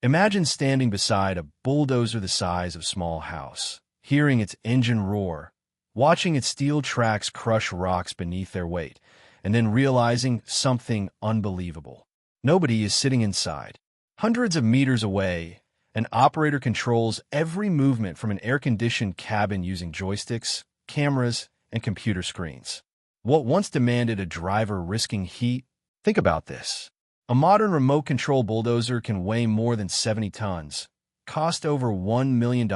Imagine standing beside a bulldozer the size of a small house, hearing its engine roar, watching its steel tracks crush rocks beneath their weight, and then realizing something unbelievable. Nobody is sitting inside. Hundreds of meters away, an operator controls every movement from an air-conditioned cabin using joysticks, cameras, and computer screens. What once demanded a driver risking heat? Think about this. A modern remote-control bulldozer can weigh more than 70 tons, cost over $1 million,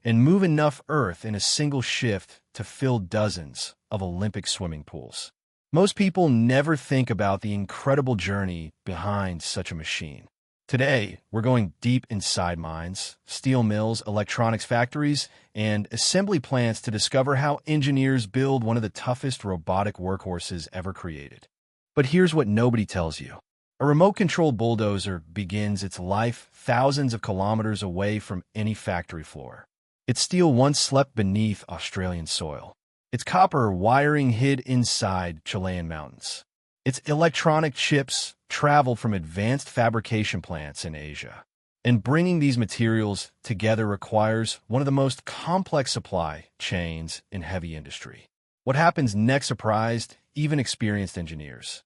and move enough earth in a single shift to fill dozens of Olympic swimming pools. Most people never think about the incredible journey behind such a machine. Today, we're going deep inside mines, steel mills, electronics factories, and assembly plants to discover how engineers build one of the toughest robotic workhorses ever created. But here's what nobody tells you. A remote-controlled bulldozer begins its life thousands of kilometers away from any factory floor. Its steel once slept beneath Australian soil. Its copper wiring hid inside Chilean mountains. Its electronic chips travel from advanced fabrication plants in Asia. And bringing these materials together requires one of the most complex supply chains in heavy industry. What happens next surprised even experienced engineers.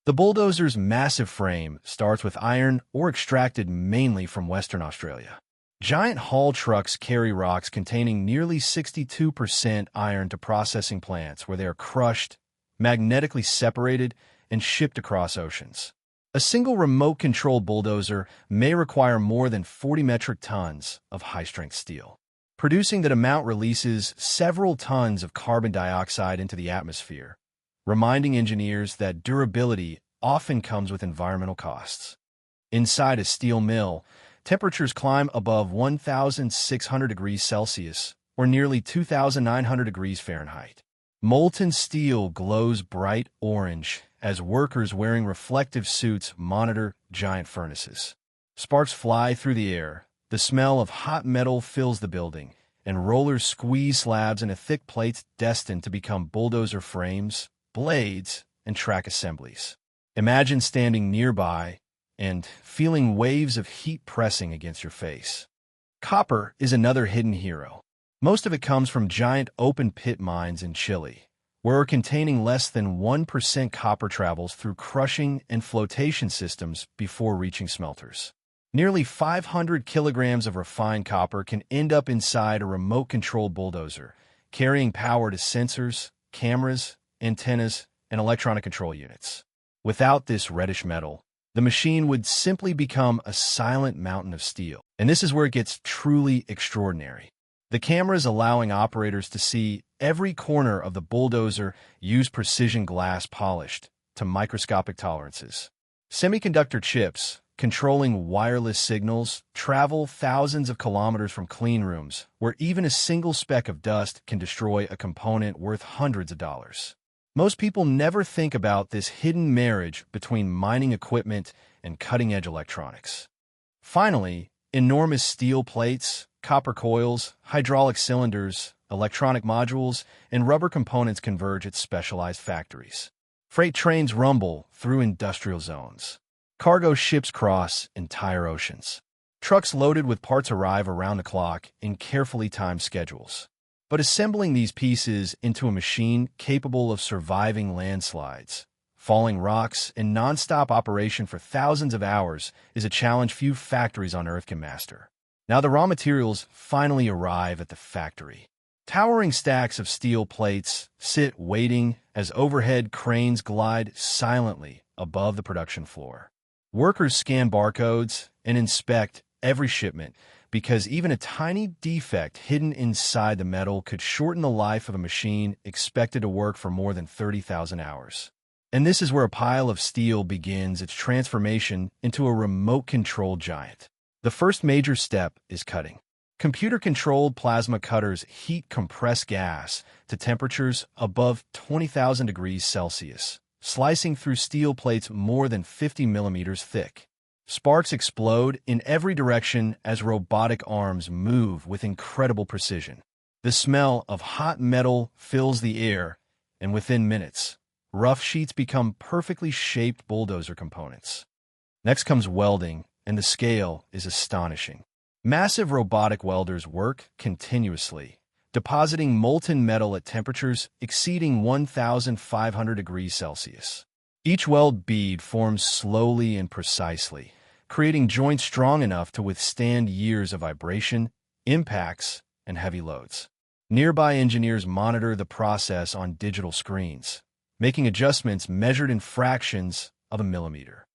The bulldozer's massive frame starts with iron ore extracted mainly from Western Australia. Giant haul trucks carry rocks containing nearly 62% iron to processing plants where they are crushed, magnetically separated, and shipped across oceans. A single remote-controlled bulldozer may require more than 40 metric tons of high-strength steel. Producing that amount releases several tons of carbon dioxide into the atmosphere, reminding engineers that durability often comes with environmental costs. Inside a steel mill, temperatures climb above 1,600 degrees Celsius, or nearly 2,900 degrees Fahrenheit. Molten steel glows bright orange as workers wearing reflective suits monitor giant furnaces. Sparks fly through the air, the smell of hot metal fills the building, and rollers squeeze slabs into thick plates destined to become bulldozer frames, blades, and track assemblies. Imagine standing nearby and feeling waves of heat pressing against your face. Copper is another hidden hero. Most of it comes from giant open-pit mines in Chile, where containing less than 1% copper travels through crushing and flotation systems before reaching smelters. Nearly 500 kilograms of refined copper can end up inside a remote-controlled bulldozer, carrying power to sensors, cameras, antennas, and electronic control units. Without this reddish metal, the machine would simply become a silent mountain of steel. And this is where it gets truly extraordinary. The cameras allowing operators to see every corner of the bulldozer use precision glass polished to microscopic tolerances. Semiconductor chips, controlling wireless signals, travel thousands of kilometers from clean rooms, where even a single speck of dust can destroy a component worth hundreds of dollars. Most people never think about this hidden marriage between mining equipment and cutting-edge electronics. Finally, enormous steel plates, copper coils, hydraulic cylinders, electronic modules, and rubber components converge at specialized factories. Freight trains rumble through industrial zones. Cargo ships cross entire oceans. Trucks loaded with parts arrive around the clock in carefully timed schedules. But assembling these pieces into a machine capable of surviving landslides, falling rocks, and non-stop operation for thousands of hours is a challenge few factories on Earth can master. Now the raw materials finally arrive at the factory. Towering stacks of steel plates sit waiting as overhead cranes glide silently above the production floor. Workers scan barcodes and inspect every shipment because even a tiny defect hidden inside the metal could shorten the life of a machine expected to work for more than 30,000 hours. And this is where a pile of steel begins its transformation into a remote-controlled giant. The first major step is cutting. Computer-controlled plasma cutters heat compressed gas to temperatures above 20,000 degrees Celsius, slicing through steel plates more than 50 millimeters thick. Sparks explode in every direction as robotic arms move with incredible precision. The smell of hot metal fills the air, and within minutes, rough sheets become perfectly shaped bulldozer components. Next comes welding, and the scale is astonishing. Massive robotic welders work continuously, depositing molten metal at temperatures exceeding 1,500 degrees Celsius. Each weld bead forms slowly and precisely, creating joints strong enough to withstand years of vibration, impacts, and heavy loads. Nearby engineers monitor the process on digital screens, making adjustments measured in fractions of a millimeter.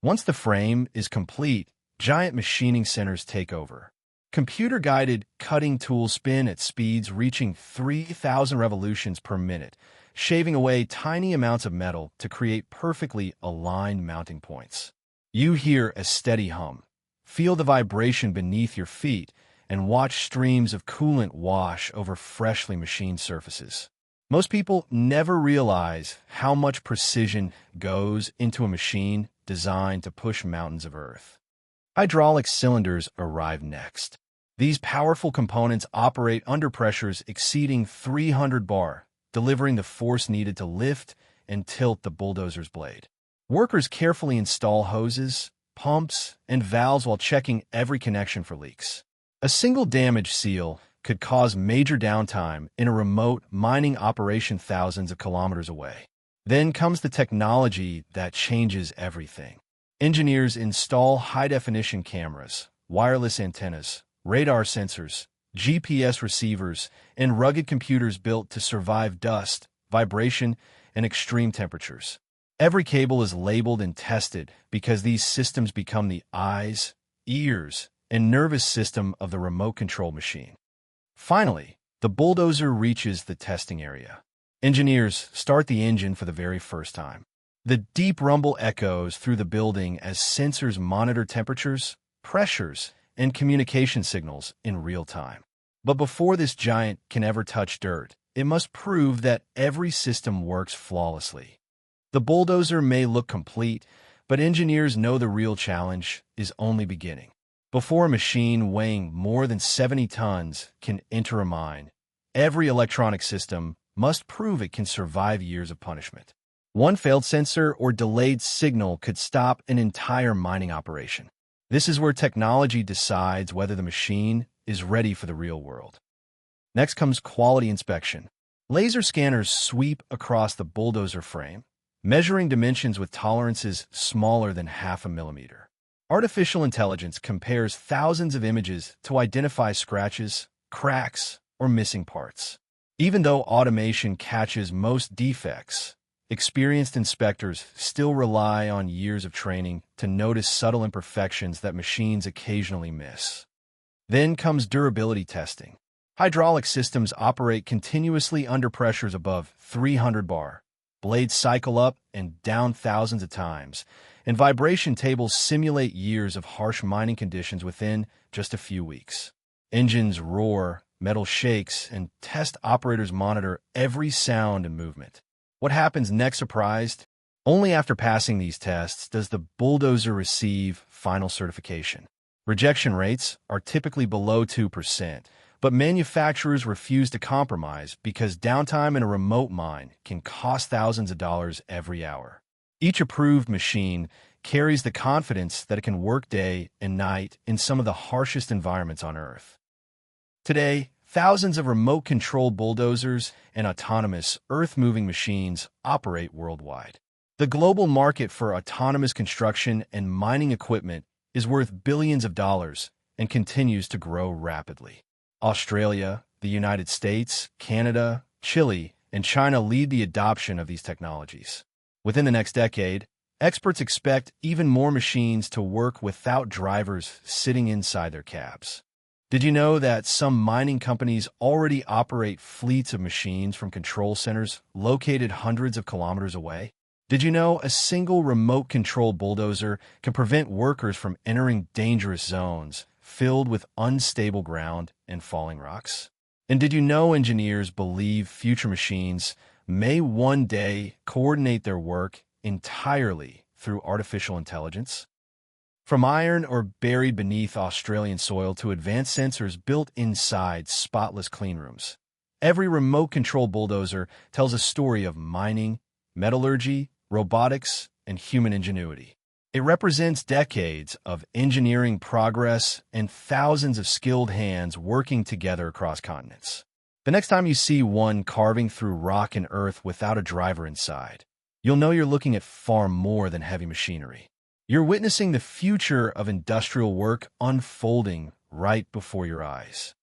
Once the frame is complete, giant machining centers take over. Computer-guided cutting tools spin at speeds reaching 3,000 revolutions per minute, shaving away tiny amounts of metal to create perfectly aligned mounting points. You hear a steady hum, feel the vibration beneath your feet, and watch streams of coolant wash over freshly machined surfaces. Most people never realize how much precision goes into a machine designed to push mountains of earth. Hydraulic cylinders arrive next. These powerful components operate under pressures exceeding 300 bar, delivering the force needed to lift and tilt the bulldozer's blade. Workers carefully install hoses, pumps, and valves while checking every connection for leaks. A single damaged seal could cause major downtime in a remote mining operation thousands of kilometers away. Then comes the technology that changes everything. Engineers install high-definition cameras, wireless antennas, radar sensors, GPS receivers, and rugged computers built to survive dust, vibration, and extreme temperatures. Every cable is labeled and tested because these systems become the eyes, ears, and nervous system of the remote control machine. Finally, the bulldozer reaches the testing area. Engineers start the engine for the very first time. The deep rumble echoes through the building as sensors monitor temperatures, pressures, and communication signals in real time. But before this giant can ever touch dirt, it must prove that every system works flawlessly. The bulldozer may look complete, but engineers know the real challenge is only beginning. Before a machine weighing more than 70 tons can enter a mine, every electronic system must prove it can survive years of punishment. One failed sensor or delayed signal could stop an entire mining operation. This is where technology decides whether the machine is ready for the real world. Next comes quality inspection. Laser scanners sweep across the bulldozer frame, measuring dimensions with tolerances smaller than half a millimeter. Artificial intelligence compares thousands of images to identify scratches, cracks, or missing parts. Even though automation catches most defects, experienced inspectors still rely on years of training to notice subtle imperfections that machines occasionally miss. Then comes durability testing. Hydraulic systems operate continuously under pressures above 300 bar. Blades cycle up and down thousands of times, and vibration tables simulate years of harsh mining conditions within just a few weeks. Engines roar, metal shakes, and test operators monitor every sound and movement. What happens next surprised? Only after passing these tests does the bulldozer receive final certification. Rejection rates are typically below 2%, but manufacturers refuse to compromise because downtime in a remote mine can cost thousands of dollars every hour. Each approved machine carries the confidence that it can work day and night in some of the harshest environments on Earth. Today, thousands of remote-controlled bulldozers and autonomous earth-moving machines operate worldwide. The global market for autonomous construction and mining equipment is worth billions of dollars and continues to grow rapidly. Australia, the United States, Canada, Chile, and China lead the adoption of these technologies. Within the next decade, experts expect even more machines to work without drivers sitting inside their cabs. Did you know that some mining companies already operate fleets of machines from control centers located hundreds of kilometers away? Did you know a single remote-controlled bulldozer can prevent workers from entering dangerous zones filled with unstable ground and falling rocks? And did you know engineers believe future machines may one day coordinate their work entirely through artificial intelligence? From iron ore buried beneath Australian soil to advanced sensors built inside spotless cleanrooms, every remote-controlled bulldozer tells a story of mining, metallurgy, robotics, and human ingenuity. It represents decades of engineering progress and thousands of skilled hands working together across continents. The next time you see one carving through rock and earth without a driver inside, you'll know you're looking at far more than heavy machinery. You're witnessing the future of industrial work unfolding right before your eyes.